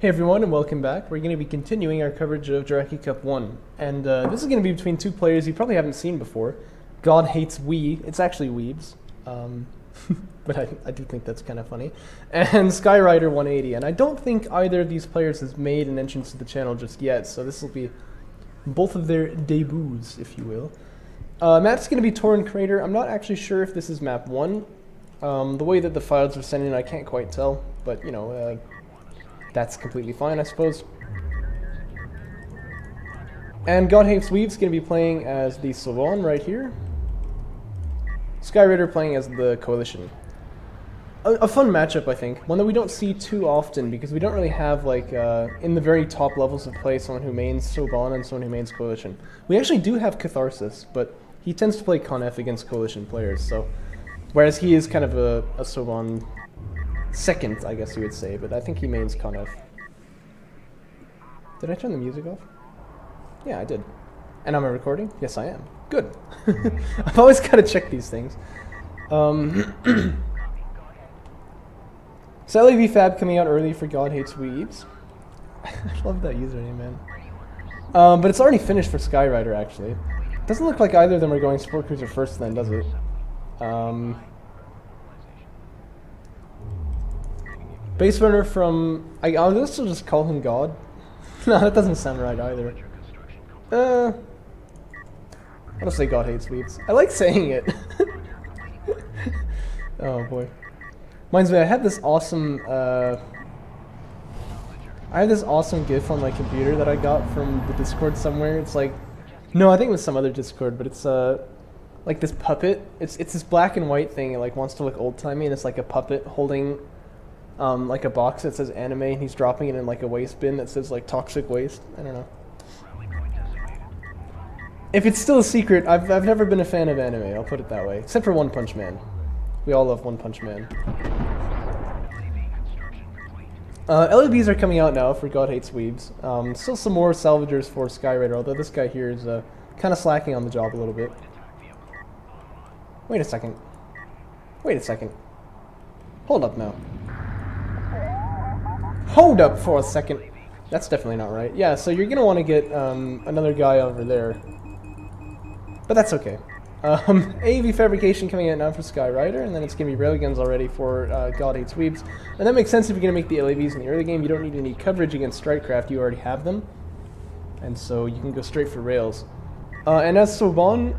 Hey everyone and welcome back. We're going to be continuing our coverage of Jaraci Cup 1. And this is going to be between two players you probably haven't seen before. God hates Wee. It's actually Weebs. But I do think that's kind of funny. And Skyrider180. And I don't think either of these players has made an entrance to the channel just yet. So this will be both of their debuts, if you will. Map's going to be Torrent Crater. I'm not actually sure if this is map 1. The way that the files are sent in, I can't quite tell. But, you know... that's completely fine, I suppose. And God Hates Weeb's going to be playing as the Sauvon right here. Skyrider playing as the Coalition. A fun matchup, I think. One that we don't see too often because we don't really have, like, in the very top levels of play, someone who mains Sauvon and someone who mains Coalition. We actually do have Catharsis, but he tends to play Con-F against Coalition players, so... Whereas he is kind of a Sauvon... second, I guess you would say, but I think he mains Con-F. Did I turn the music off? Yeah, I did. And am I recording? Yes, I am. Good. I've always got to check these things. So LAV Fab coming out early for God Hates Weebs. I love that username, man. But it's already finished for Skyrider, actually. Doesn't look like either of them are going Sport Cruiser first then, does it? Base runner from... I'll also just call him God. No, that doesn't sound right either. I'll just say God Hates Weebs. I like saying it. Oh boy. Reminds me, I had this awesome GIF on my computer that I got from the Discord somewhere. It's like... No, I think it was some other Discord, but it's like this puppet. It's this black and white thing. It like wants to look old-timey, and it's like a puppet holding... like a box that says anime, and he's dropping it in like a waste bin that says like toxic waste. I don't know. If it's still a secret, I've never been a fan of anime, I'll put it that way. Except for One Punch Man. We all love One Punch Man. LEBs are coming out now for God Hates Weebs. Still some more salvagers for Skyrider, although this guy here is kind of slacking on the job a little bit. Wait a second. Wait a second. Hold up now. Hold up for a second. That's definitely not right. Yeah, so you're going to want to get another guy over there. But that's okay. AAV Fabrication coming out now for Skyrider, and then it's going to be Railguns already for God Hates Weebs. And that makes sense if you're going to make the LAVs in the early game. You don't need any coverage against Strikecraft, you already have them. And so you can go straight for Rails. And as Sauvon,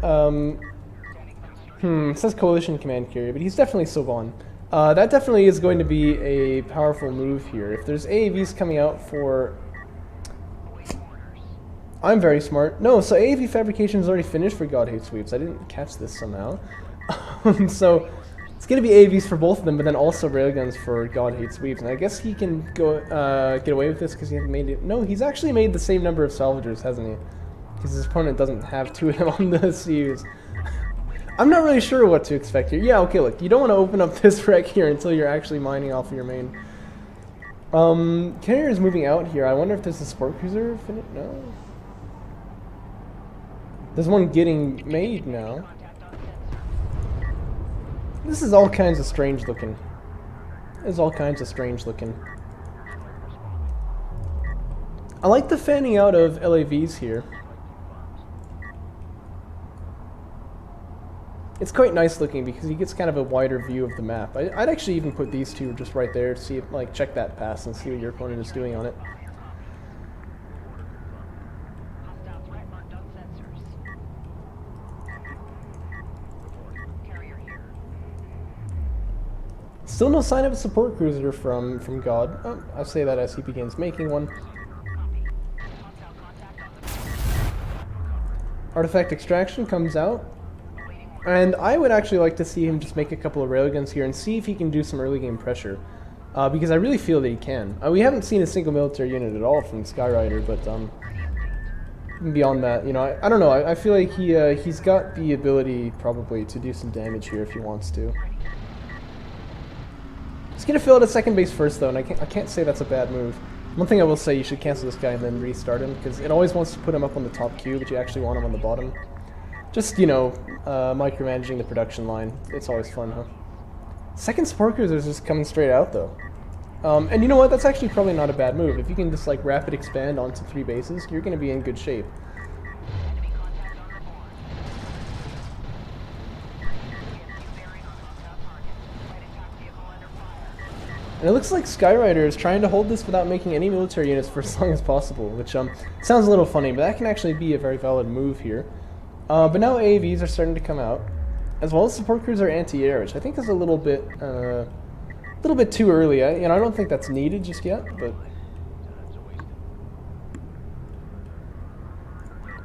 it says Coalition Command Carrier, but he's definitely Sauvon. That definitely is going to be a powerful move here. If there's AAVs coming out for... I'm very smart. No, so AAV Fabrication is already finished for God Hates Weebs. I didn't catch this somehow. So it's going to be AAVs for both of them, but then also Railguns for God Hates Weebs. And I guess he can go get away with this because he hasn't made it... No, he's actually made the same number of salvagers, hasn't he? Because his opponent doesn't have two of them on the CUs. I'm not really sure what to expect here. Yeah, okay, look, you don't want to open up this wreck here until you're actually mining off of your main. Carrier is moving out here. I wonder if there's a Sport Cruiser finish? No. There's one getting made now. This is all kinds of strange looking. This is all kinds of strange looking. I like the fanning out of LAVs here. It's quite nice looking because he gets kind of a wider view of the map. I'd actually even put these two just right there to see if, like, check that pass and see what your opponent is doing on it. Still no sign of a support cruiser from God. Oh, I'll say that as he begins making one. Artifact Extraction comes out. And I would actually like to see him just make a couple of railguns here and see if he can do some early game pressure. Because I really feel that he can. We haven't seen a single military unit at all from Skyrider, but beyond that, you know, I don't know. I feel like he's got the ability probably to do some damage here if he wants to. He's going to fill out a second base first though, and I can't say that's a bad move. One thing I will say, you should cancel this guy and then restart him, because it always wants to put him up on the top queue, but you actually want him on the bottom. Just, you know, micromanaging the production line. It's always fun, huh? Second support cruiser is just coming straight out, though. And you know what? That's actually probably not a bad move. If you can just like rapid expand onto 3 bases, you're going to be in good shape. And it looks like Skyrider is trying to hold this without making any military units for as long as possible, which sounds a little funny, but that can actually be a very valid move here. But now AAVs are starting to come out, as well as support cruiser anti-air, which I think is a little bit too early. I don't think that's needed just yet, but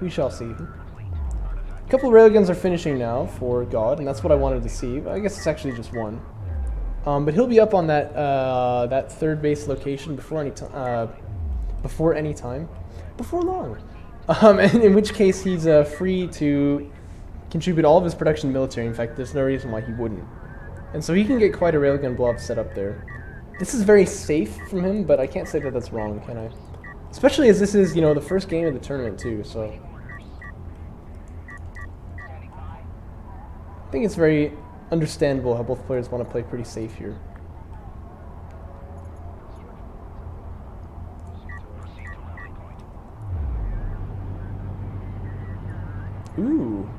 we shall see. A couple of railguns are finishing now for God, and that's what I wanted to see. But I guess it's actually just one. But he'll be up on that that third base location before long. And in which case he's free to contribute all of his production military. In fact, there's no reason why he wouldn't. And so he can get quite a railgun blob set up there. This is very safe from him, but I can't say that that's wrong, can I? Especially as this is, you know, the first game of the tournament too, so I think it's very understandable how both players want to play pretty safe here. Ooh.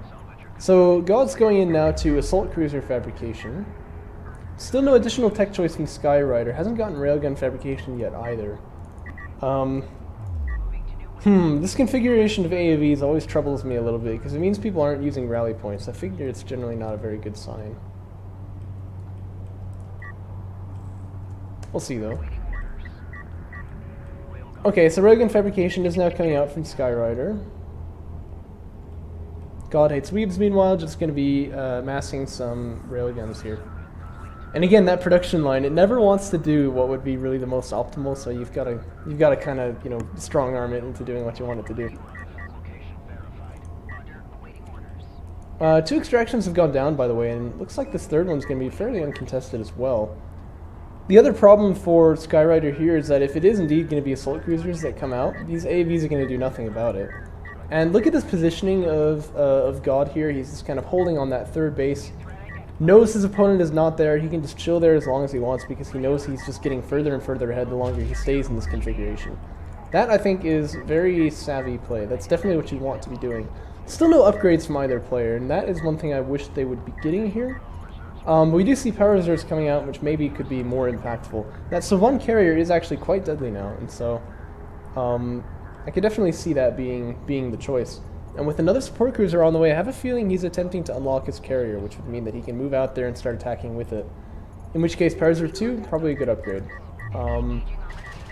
So God's going in now to assault cruiser fabrication. Still no additional tech choice from Skyrider. Hasn't gotten railgun fabrication yet either. This configuration of AAVs always troubles me a little bit because it means people aren't using rally points. I figure it's generally not a very good sign. We'll see though. Okay, so railgun fabrication is now coming out from Skyrider. God hates Weebs, meanwhile, just going to be massing some railguns here. And again, that production line, it never wants to do what would be really the most optimal, so you've got to kind of, you know, strong arm it into doing what you want it to do. 2 extractions have gone down, by the way, and it looks like this third one's going to be fairly uncontested as well. The other problem for Skyrider here is that if it is indeed going to be assault cruisers that come out, these AAVs are going to do nothing about it. And look at this positioning of God here. He's just kind of holding on that third base. Knows his opponent is not there. He can just chill there as long as he wants because he knows he's just getting further and further ahead the longer he stays in this configuration. That, I think, is very savvy play. That's definitely what you want to be doing. Still no upgrades from either player, and that is one thing I wish they would be getting here. We do see power reserves coming out, which maybe could be more impactful. That Savon carrier is actually quite deadly now, and so I could definitely see that being the choice. And with another support cruiser on the way, I have a feeling he's attempting to unlock his carrier, which would mean that he can move out there and start attacking with it. In which case, Power Reserve 2, probably a good upgrade.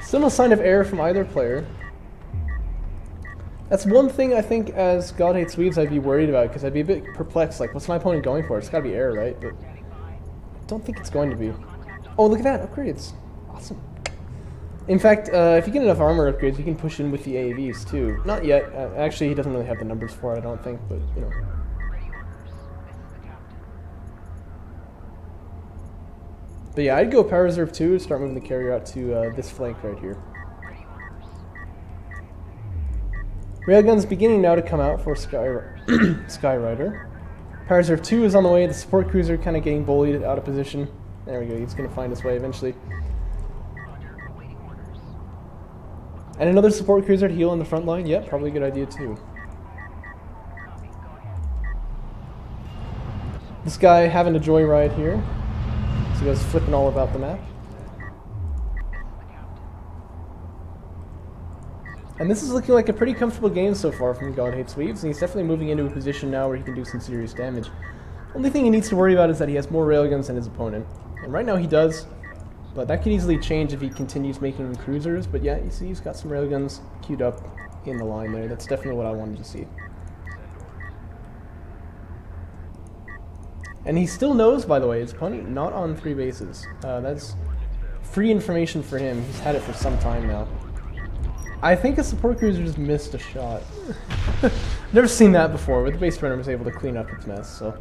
Still no sign of air from either player. That's one thing I think as God Hates Weebs I'd be worried about, because I'd be a bit perplexed, like, what's my opponent going for? It's gotta be air, right? But I don't think it's going to be. Oh, look at that, upgrades. Awesome. In fact, if you get enough armor upgrades, you can push in with the AAVs too. Not yet. Actually, he doesn't really have the numbers for it, I don't think, but, you know. But yeah, I'd go Power Reserve 2, start moving the carrier out to this flank right here. Railguns beginning now to come out for Skyrider. Power Reserve 2 is on the way, the support cruiser kind of getting bullied out of position. There we go, he's going to find his way eventually. And another support cruiser to heal in the front line? Yep, probably a good idea too. This guy having a joyride here. So he goes flipping all about the map. And this is looking like a pretty comfortable game so far from God Hates Weebs, and he's definitely moving into a position now where he can do some serious damage. Only thing he needs to worry about is that he has more railguns than his opponent. And right now he does. But that could easily change if he continues making cruisers. But yeah, you see he's got some railguns queued up in the line there. That's definitely what I wanted to see. And he still knows, by the way, his opponent not on 3 bases. That's free information for him. He's had it for some time now. I think a support cruiser just missed a shot. Never seen that before, but the base runner was able to clean up its mess. So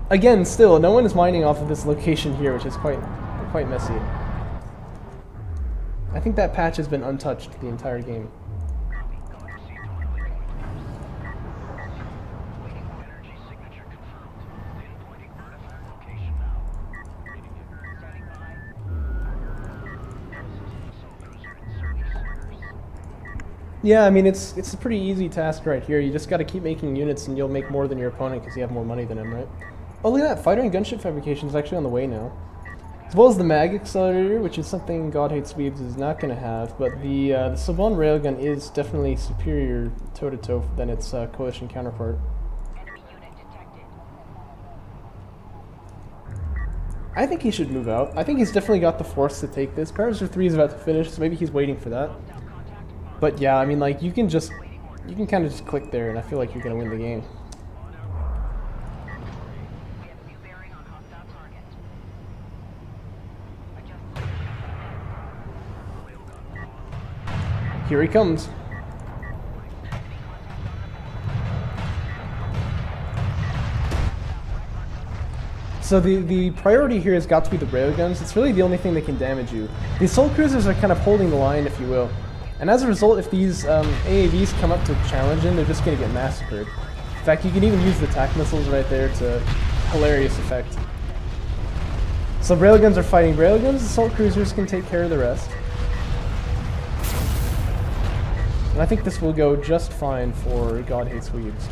again, still, no one is mining off of this location here, which is quite messy. I think that patch has been untouched the entire game. Yeah, I mean, it's a pretty easy task right here. You just got to keep making units and you'll make more than your opponent because you have more money than him, right? Oh, look at that. Fighter and gunship fabrication is actually on the way now. As well as the mag accelerator, which is something God Hates Weebs is not going to have, but the Saban railgun is definitely superior toe-to-toe than its coalition counterpart. I think he should move out. I think he's definitely got the force to take this. Parameter 3 is about to finish, so maybe he's waiting for that. But yeah, I mean, like, you can kind of just click there, and I feel like you're going to win the game. Here he comes. So the priority here has got to be the railguns. It's really the only thing that can damage you. The assault cruisers are kind of holding the line, if you will. And as a result, if these AAVs come up to challenge him, they're just going to get massacred. In fact, you can even use the attack missiles right there to hilarious effect. So railguns are fighting railguns, assault cruisers can take care of the rest. And I think this will go just fine for God Hates Weebs.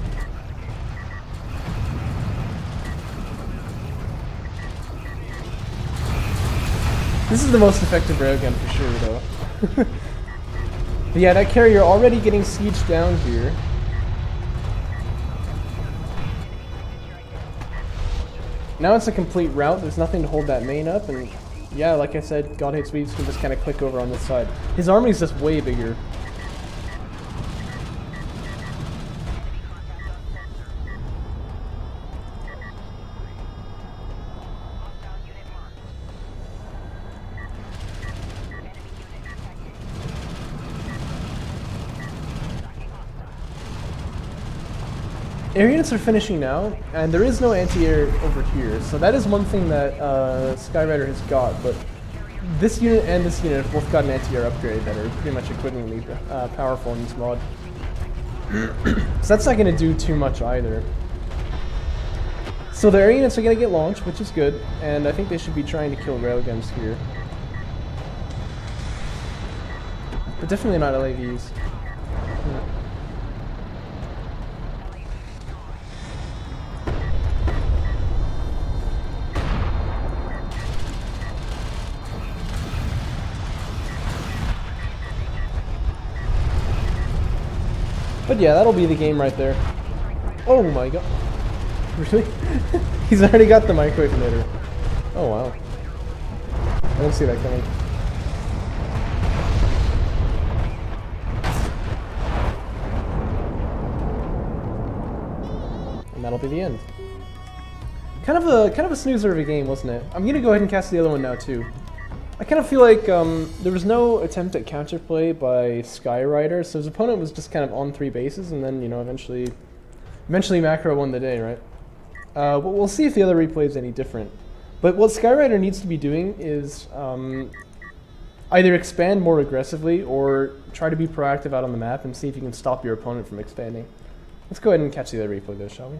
This is the most effective railgun for sure, though. But yeah, that carrier already getting sieged down here. Now it's a complete rout, there's nothing to hold that main up, and yeah, like I said, God Hates Weebs can just kind of click over on this side. His army is just way bigger. Air units are finishing now, and there is no anti-air over here, so that is one thing that Skyrider has got, but this unit and this unit have both got an anti-air upgrade that are pretty much equivalently powerful in this mod. So that's not going to do too much either. So the air units are going to get launched, which is good, and I think they should be trying to kill railguns here. But definitely not LAVs. But yeah, that'll be the game right there. Oh my god. Really? He's already got the microwave emitter. Oh wow. I didn't see that coming. And that'll be the end. Kind of a snoozer of a game, wasn't it? I'm gonna go ahead and cast the other one now too. I kind of feel like there was no attempt at counterplay by Skyrider, so his opponent was just kind of on 3 bases, and then, you know, eventually Macro won the day, right? But we'll see if the other replay is any different. But what Skyrider needs to be doing is either expand more aggressively or try to be proactive out on the map and see if you can stop your opponent from expanding. Let's go ahead and catch the other replay though, shall we?